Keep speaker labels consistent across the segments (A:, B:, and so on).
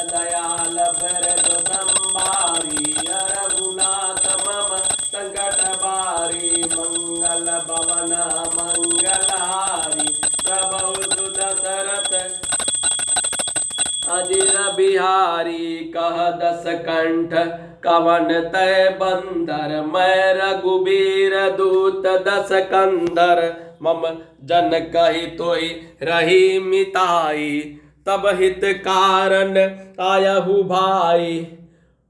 A: दयाल बिरदु संभारी रघुनाथ मम संकट बारी मंगल भवन मंगलहारी प्रभु सुत दशरथ अजिर बिहारी कह दस कंठ कवन तय बंदर मैं रघुबीर दूत दस कंदर मम जन कही तोई रही मिताई तब हित कारण आयहु भाई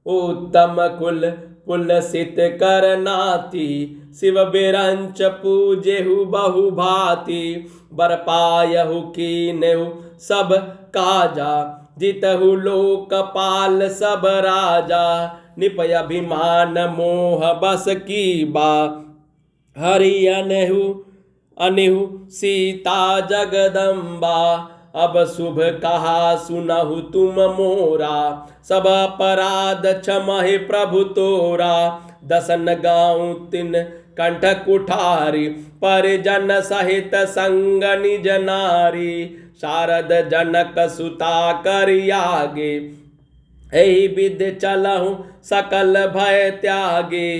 A: उत्तम कुल पुलसित कर नाती शिव बिरंच पूजेहु बहु भांति बर पायहु कीन्हु सब काजा जितहु लोकपाल सब राजा निपय अभिमान मोह बस की बा हरि अनिहु सीता जगदम्बा अब शुभ कहा सुनहु तुम मोरा सब अपराध क्षमहि प्रभु तोरा दसन गाँव तिन कंठ कुठारी परिजन सहित संग निज नारी शारद जनक सुता करियागे एहि विध चलहु सकल भय त्यागे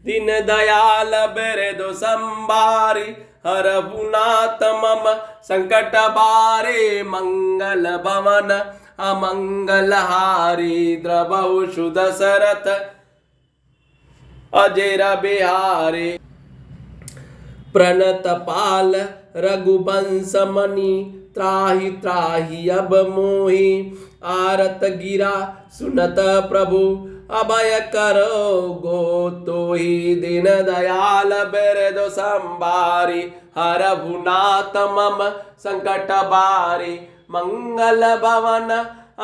A: दीन दयाल बिरदु संभारी हरहु नाथ मम संकट बारे मंगल भवन अमंगल हारी द्रवहु सुदशरथ अजिर बिहारी प्रणत पाल रघुवंश मणि त्राहि त्राहि अब मोहि आरत गिरा सुनत प्रभु अभय करो गो तोहि दीन दयाल बिरदु संभारी हरहु नाथ मम संकट बारी मंगल भवन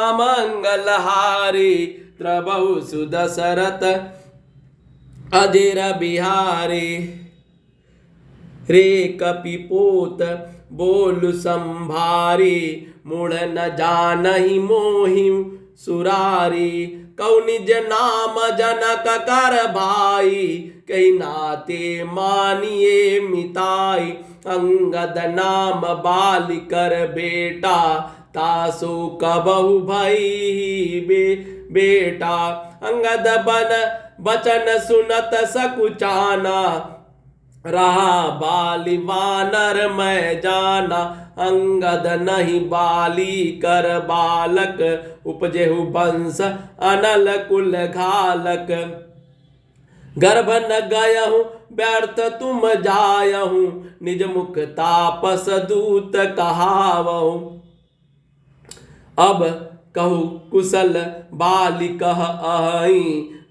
A: अमंगल हारी द्रवहु सुदशरथ अजिर बिहारी रे कपिपोत बोलु संभारी मूढ़ न जानहि मोहि सुरारी कौ निज नाम जनक कर भाई कही नाते मानिए मिताई अंगद नाम बाल कर बेटा तासो कबहु भई बेटा अंगद बन बचन सुनत सकुचाना रहा बाली वानर मैं जाना अंगद नहीं बाली कर बालक उपजेहु वंश अनल कुल घालक गर्भ न गयहु व्यर्थ तुम जायहु निज मुख तापस दूत कहावहु अब कहु कुशल बाली कह अहि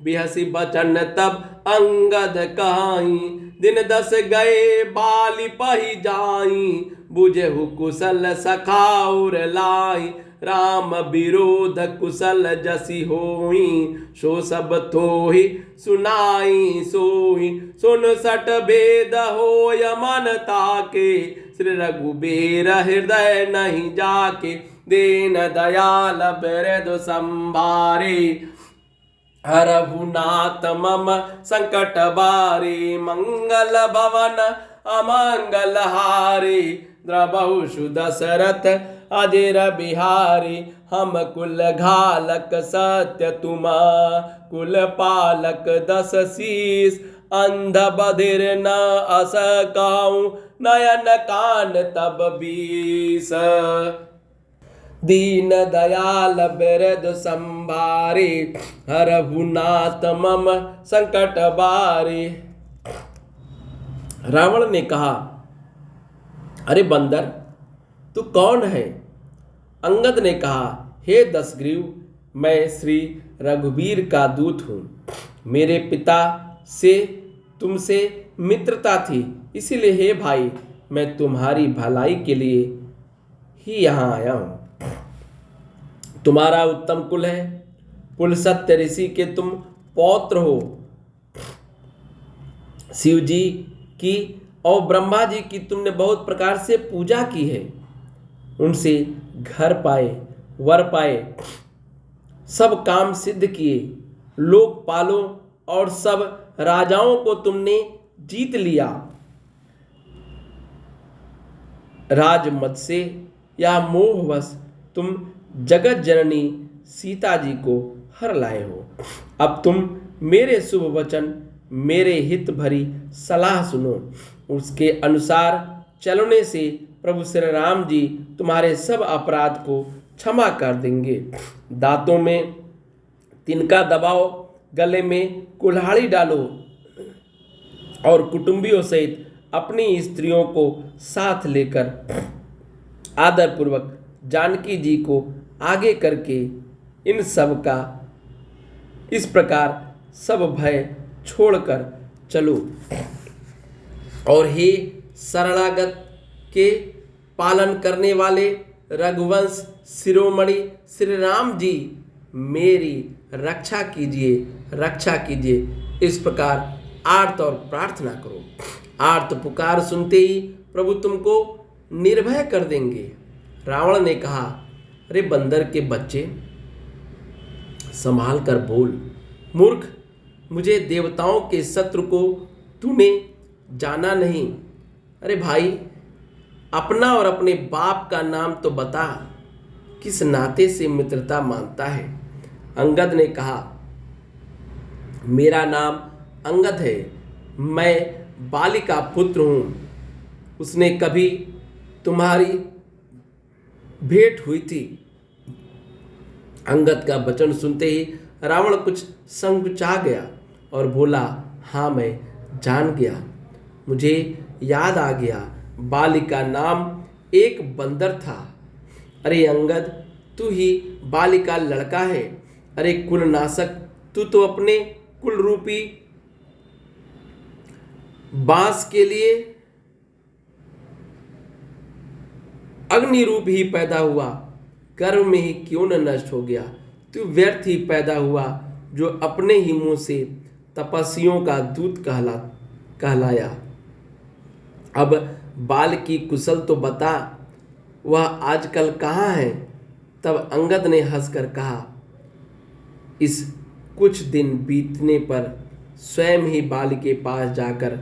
A: बिहसी बचन तब अंगद कहाई दिन दस गए बाली पही जाई बुझेहु कुशल सखाउर लाई राम विरोध कुशल जसी होई सो सब थोहि सुनाई सोई सुन सट भेद होय मन ताके श्री रघुबीर हृदय नहीं जाके दीन दयाल बिरदु संभारी हरहु नाथ मम संकट बारी मंगल भवन अमंगल हारी द्रवहु सुदशरथ अजिर बिहारी हम कुल घालक सत्य तुमा कुल पालक दस शीस अंध बधिर न अस कहूँ नयन कान तब बीस दीन दयाल बिरदु संभारी हरहु नाथ मम संकट बारी। रावण ने कहा, अरे बंदर तू कौन है? अंगद ने कहा, हे दशग्रीव, मैं श्री रघुबीर का दूत हूँ। मेरे पिता से तुमसे मित्रता थी, इसीलिए हे भाई मैं तुम्हारी भलाई के लिए ही यहाँ आया हूँ। तुम्हारा उत्तम कुल है, पुलसत्य ऋषि के तुम पौत्र हो। शिव जी की और ब्रह्मा जी की तुमने बहुत प्रकार से पूजा की है, उनसे घर पाए, वर पाए, सब काम सिद्ध किए, लोक पालो और सब राजाओं को तुमने जीत लिया। राजमद से या मोहवश तुम जगत जननी सीता जी को हर लाए हो। अब तुम मेरे शुभ वचन, मेरे हित भरी सलाह सुनो। उसके अनुसार चलने से प्रभु श्री राम जी तुम्हारे सब अपराध को क्षमा कर देंगे। दांतों में तिनका दबाओ, गले में कुल्हाड़ी डालो और कुटुंबियों सहित अपनी स्त्रियों को साथ लेकर आदर पूर्वक जानकी जी को आगे करके इन सब का इस प्रकार सब भय छोड़कर चलो। और हे शरणागत के पालन करने वाले रघुवंश शिरोमणि श्री राम जी, मेरी रक्षा कीजिए, रक्षा कीजिए। इस प्रकार आर्त और प्रार्थना करो। आर्त पुकार सुनते ही प्रभु तुमको निर्भय कर देंगे। रावण ने कहा, अरे बंदर के बच्चे, संभाल कर बोल। मूर्ख, मुझे देवताओं के शत्रु को तूने जाना नहीं। अरे भाई, अपना और अपने बाप का नाम तो बता, किस नाते से मित्रता मानता है। अंगद ने कहा, मेरा नाम अंगद है, मैं बाली का पुत्र हूँ। उसने कभी तुम्हारी भेंट हुई थी। अंगद का वचन सुनते ही रावण कुछ संकुचा गया और बोला, हाँ मैं जान गया, मुझे याद आ गया, बाली का नाम एक बंदर था। अरे अंगद, तू ही बाली का लड़का है। अरे कुलनाशक, तू तो अपने कुल रूपी बांस के लिए अग्नि रूप ही पैदा हुआ, गर्भ में ही क्यों न नष्ट हो गया। तू व्यर्थ ही पैदा हुआ, जो अपने ही मुंह से तपस्वियों का दूत कहलाया। अब बाल की कुशल तो बता, वह आजकल कहाँ है। तब अंगद ने हंसकर कहा, इस कुछ दिन बीतने पर स्वयं ही बाल के पास जाकर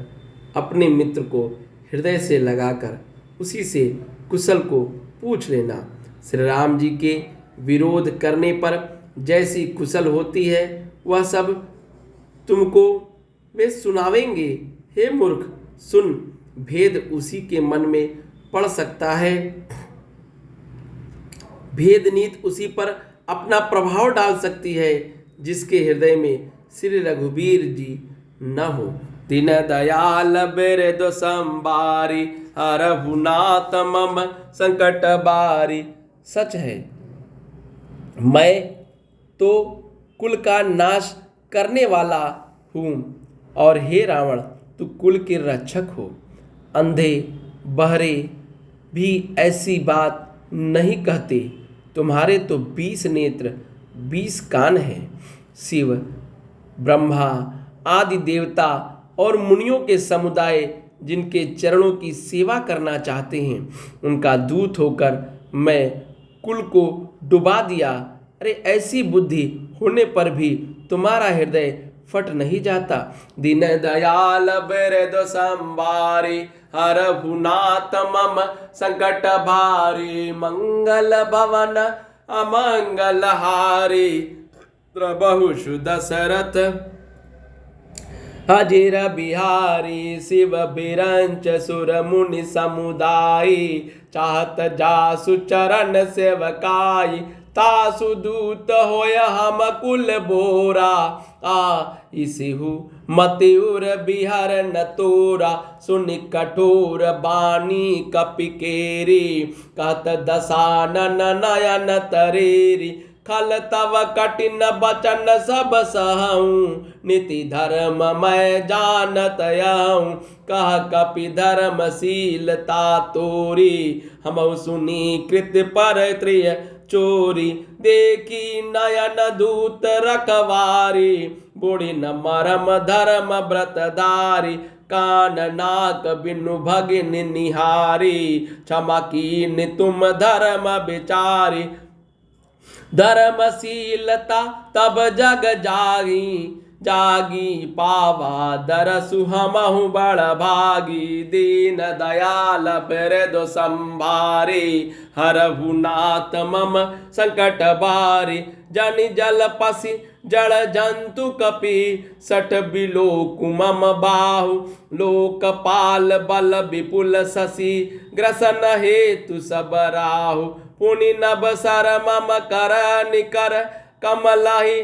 A: अपने मित्र को हृदय से लगाकर उसी से कुशल को पूछ लेना। श्री राम जी के विरोध करने पर जैसी कुशल होती है, वह सब तुमको वे सुनावेंगे। हे मूर्ख, सुन, भेद उसी के मन में पड़ सकता है, भेद नीत उसी पर अपना प्रभाव डाल सकती है, जिसके हृदय में श्री रघुबीर जी न हो। दीन दयाल बिरदु संबारी, हरहु नाथ मम संकट बारी। सच है, मैं तो कुल का नाश करने वाला हूँ, और हे रावण, तू कुल के रक्षक हो। अंधे बहरे भी ऐसी बात नहीं कहते। तुम्हारे तो 20 नेत्र 20 कान हैं। शिव, ब्रह्मा आदि देवता और मुनियों के समुदाय जिनके चरणों की सेवा करना चाहते हैं, उनका दूत होकर मैं कुल को डुबा दिया। अरे ऐसी बुद्धि होने पर भी तुम्हारा हृदय फट नहीं जाता। दीन दयाल बिरदु संबारी, हरहु नाथ मम संकट भारी। मंगल भवन अमंगल हारी, प्रभु दशरथ अजिर बिहारी। शिव बिरंच सुर मुनि समुदायी, चाहत जासु चरण सेवकाई। तासु दूत होय हम कुल बोरा, इसिहु मतिउर बिहर न तोरा। सुनि कठोर बानी कपिकेरी, कहत दसानन नयन तरेरी। खल तव कठिन बचन सब सहऊँ, नीति धर्म मैं जानत यहूँ। कह कपि धर्मशीलता तोरी, हमहु सुनी कृत पर त्रिय चोरी। देखी नयन दूत रखवारी, बोड़ी न मरम धर्म व्रतधारी। कान नाक बिनु भगिन निहारी, क्षमा कीन तुम धर्म विचारी। धर्मशीलता तब जग जागी, जागी पावा दरसु हमहु बड़ भागी। दीन दयाल बिरदु संभारे हरहु नाथ मम संकट बारे। जनि जल पसि जड़ जंतु कपि सठ बिलोक मम बाहु। लोकपाल बल विपुल शशि ग्रसन हेतु सब राहु। पुनि नभ सर मम कर निकर कमलहि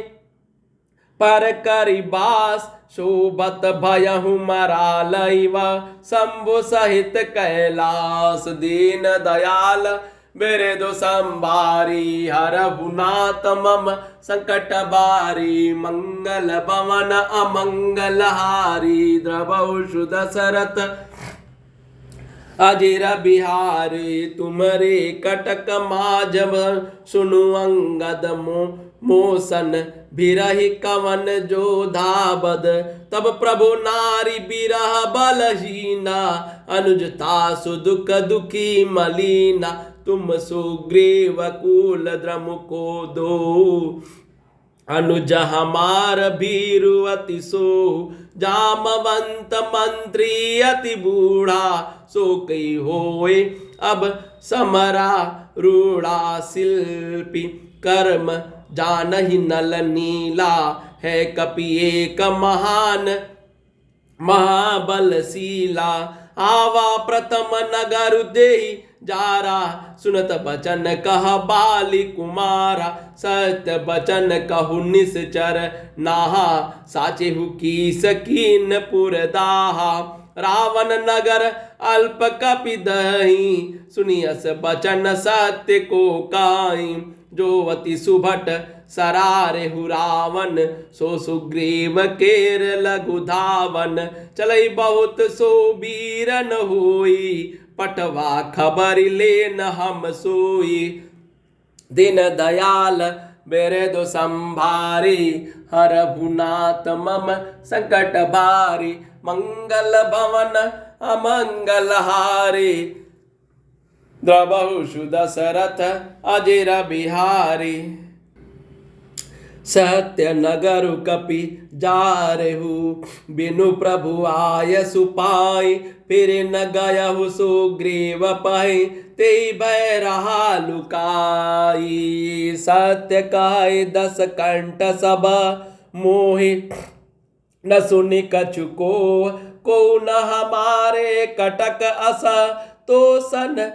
A: पर करिबास। शोभत भयहु मरालैव शंभु सहित कैलास। दीन दयाल बिरदु संभारी हरहु नाथ मम संकट बारी। मंगल भवन अमंगल हारी द्रवहु दशरथ अजिर बिहारी। तुमरे कटक माज सुनु अंगद मोसन बिरहि कवन जो धाबद। तब प्रभु नारी बिरह बलहीना अनुजता सुदुख दुखी मलीना। तुम सुग्रीव कुल द्रम को दो अनुज हमार भीरुवति सो। जामवंत मंत्री अति बूढ़ा सो कई होए अब समरा रूढ़ा। शिल्पी कर्म जानहि नल नीला है कपि एक महान महाबलशीला। आवा प्रथम नगर देहि जारा सुनत बचन कह बाली कुमारा। सत्य बचन कहु निश्चर नाहा साचेहु कीस कीन पुरदाहा। रावण नगर अल्प कपि दही सुनियस बचन सत्य को काई। जो अति सुभट सरारेहु रावण सो सुग्रीव केर लघु धावन। चलई बहुत सो बीरन होई पटवा खबर लेन हम सोई। दिन दयाल बिरदु संभारी हरहु नाथ मम संकट भारी। मंगल भवन अमंगल हारी द्रवहु दशरथ अजिर बिहारी। सत्य नगर कपि जारहु बिनु प्रभु आय सुपाई। फिर न गयहु सुग्रीव पहि ते भय रहा लुकाई। सत्य कहे दस कंठ सब मोहि न सुनि कछु को न हमारे कटक अस। तो सन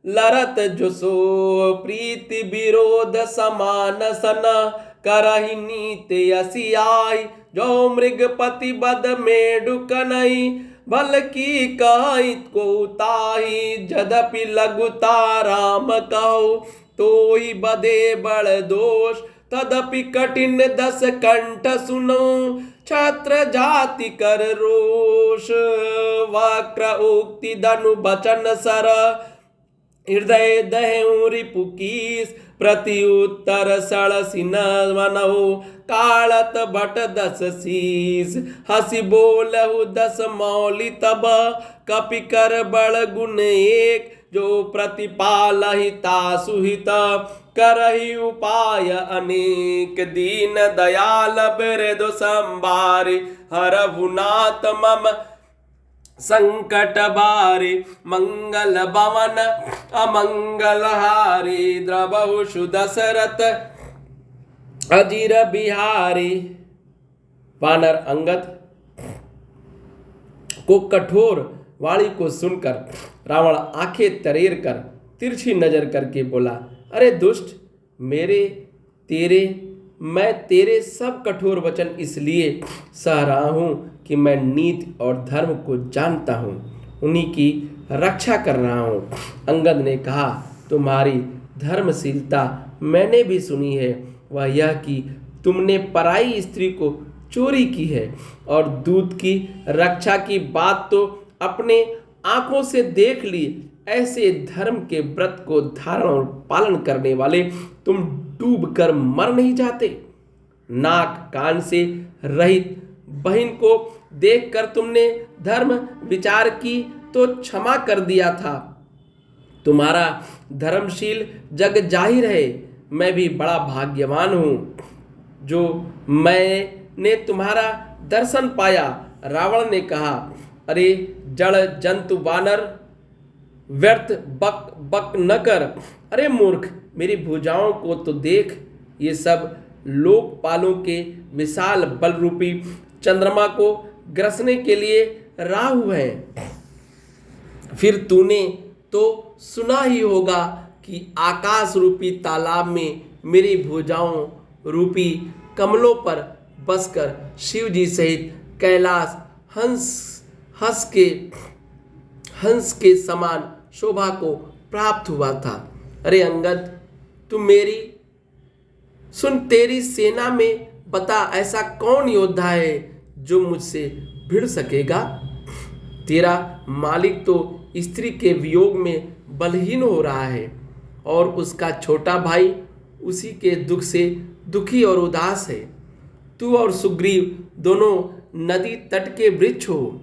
A: लरत जुसो प्रीति विरोध समान सन। करहि नीति असियाई जो मृगपति बद मेढु कनई। भल की कहि को ताही जदपि लघुता राम कहो। तोहि बदे बड़ दोष तदपि कठिन दस कंठ सुनो। छत्र जाति कर रोष वक्र उक्ति धनु बचन सर। हृदय दहु रिपुकीस प्रति उत्तर सड़सि न मनहु। कालत भट दस शीस हसी बोलहु दस मौलि तब। कपि कर बड़ गुण एक जो प्रतिपालहि तासु हित। करहि उपाय अनेक दीन दयाल बिरदु संभारे। हरहु नाथ मम संकट बारे। मंगल भवन अमंगल हारी द्रवहु दशरथ अजिर बिहारी। वानर अंगद को कठोर वाणी को सुनकर रावण आंखें तरेर कर तिरछी नजर करके बोला, अरे दुष्ट, मैं तेरे सब कठोर वचन इसलिए सह रहा हूं कि मैं नीति और धर्म को जानता हूं, उन्हीं की रक्षा कर रहा हूं। अंगद ने कहा, तुम्हारी धर्मशीलता मैंने भी सुनी है, वह यह कि तुमने पराई स्त्री को चोरी की है और दूत की रक्षा की बात तो अपने आंखों से देख ली। ऐसे धर्म के व्रत को धारण और पालन करने वाले तुम डूब कर मर नहीं जाते। नाक कान से रहित बहन को देखकर तुमने धर्म विचार की तो क्षमा कर दिया था। तुम्हारा धर्मशील जग जाहिर है। मैं भी बड़ा भाग्यवान हूँ जो मैं ने तुम्हारा दर्शन पाया। रावण ने कहा, अरे जड़ जंतु वानर, व्यर्थ बक बक न कर। अरे मूर्ख, मेरी भुजाओं को तो देख, ये सब लोकपालों के विशाल बल रूपी चंद्रमा को ग्रसने के लिए राहु हैं। फिर तूने तो सुना ही होगा कि आकाश रूपी तालाब में मेरी भुजाओं रूपी कमलों पर बसकर शिव जी सहित कैलाश हंस के समान शोभा को प्राप्त हुआ था। अरे अंगद, तुम मेरी सुन, तेरी सेना में बता ऐसा कौन योद्धा है जो मुझसे भिड़ सकेगा। तेरा मालिक तो स्त्री के वियोग में बलहीन हो रहा है और उसका छोटा भाई उसी के दुख से दुखी और उदास है। तू और सुग्रीव दोनों नदी तट के वृक्ष हो।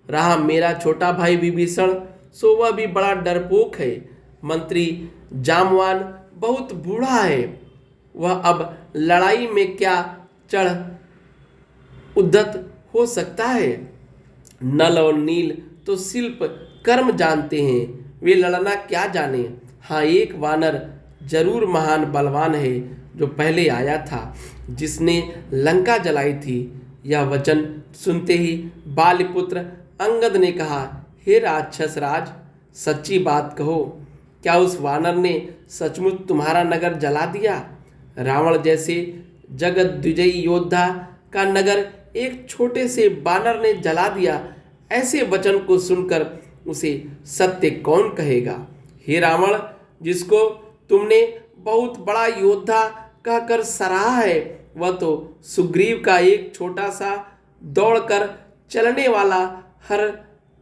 A: रहा मेरा छोटा भाई विभीषण, सो वह भी बड़ा डरपोक है। मंत्री जामवान बहुत बूढ़ा है, वह अब लड़ाई में क्या चढ़ उद्धत हो सकता है। नल और नील तो शिल्प कर्म जानते हैं, वे लड़ना क्या जाने। हाँ, एक वानर जरूर महान बलवान है जो पहले आया था, जिसने लंका जलाई थी। यह वचन सुनते ही बालीपुत्र अंगद ने कहा, हे राक्षस राज, सच्ची बात कहो, क्या उस वानर ने सचमुच तुम्हारा नगर जला दिया। रावण जैसे जगत द्विजयी योद्धा का नगर एक छोटे से बानर ने जला दिया, ऐसे वचन को सुनकर उसे सत्य कौन कहेगा। हे रावण, जिसको तुमने बहुत बड़ा योद्धा कहकर सराहा है, वह तो सुग्रीव का एक छोटा सा दौड़कर चलने वाला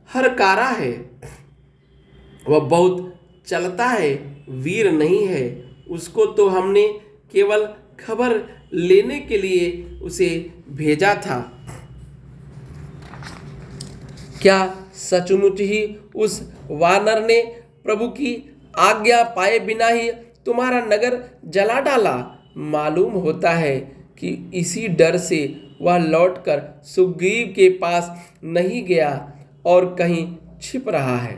A: हरकारा है। वह बहुत चलता है, वीर नहीं है। उसको तो हमने केवल खबर लेने के लिए उसे भेजा था। क्या सचमुच ही उस वानर ने प्रभु की आज्ञा पाए बिना ही तुम्हारा नगर जला डाला। मालूम होता है कि इसी डर से वह लौटकर सुग्रीव के पास नहीं गया और कहीं छिप रहा है।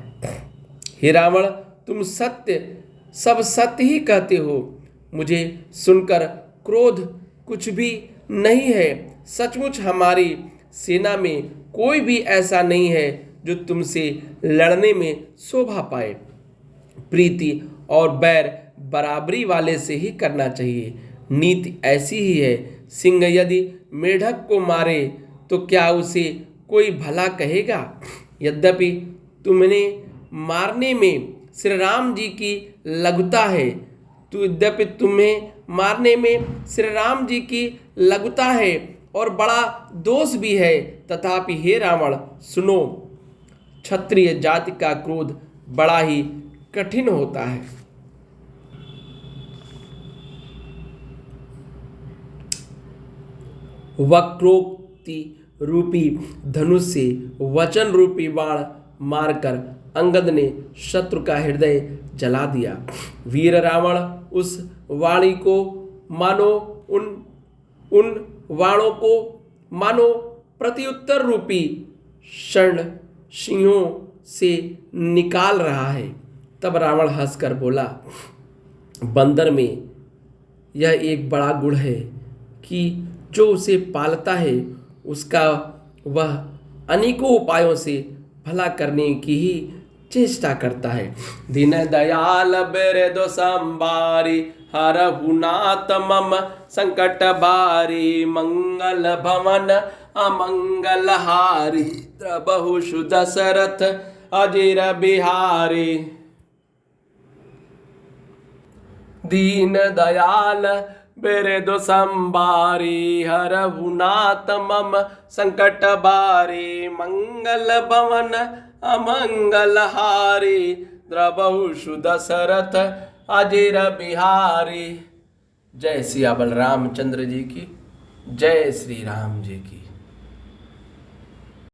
A: हे रावण, तुम सब सत्य ही कहते हो। मुझे सुनकर क्रोध कुछ भी नहीं है। सचमुच हमारी सेना में कोई भी ऐसा नहीं है जो तुमसे लड़ने में शोभा पाए। प्रीति और बैर बराबरी वाले से ही करना चाहिए। नीति ऐसी ही है। सिंह यदि मेढक को मारे तो क्या उसे कोई भला कहेगा। यद्यपि तुम्हें मारने में श्री राम जी की लघुता है, और बड़ा दोष भी है, तथापि हे रावण सुनो, क्षत्रिय जाति का क्रोध बड़ा ही कठिन होता है। वक्रोक्ति रूपी धनुष से वचन रूपी बाण मारकर अंगद ने शत्रु का हृदय जला दिया। वीर रावण उस वाणी को मानो उन वाणों को मानो प्रत्युत्तर रूपी क्षण सिंहों से निकाल रहा है। तब रावण हंसकर बोला, बंदर में यह एक बड़ा गुण है कि जो उसे पालता है उसका वह अनेकों उपायों से भला करने की ही चेष्टा करता है। दीन दयाल बिरदो संबारी, हरहु नाथ मम संकट बारी, मंगल भवन अमंगल हारी, द्रबहु दशरथ अजिर बिहारी। दीन दयाल बिरदो संबारी, हरहु नाथ मम संकट बारी, मंगल भवन अमंगल हारी, द्रबहु दशरथ अजिर बिहारी। जय सिया बलरामचंद्र जी की, जय श्री राम जी की।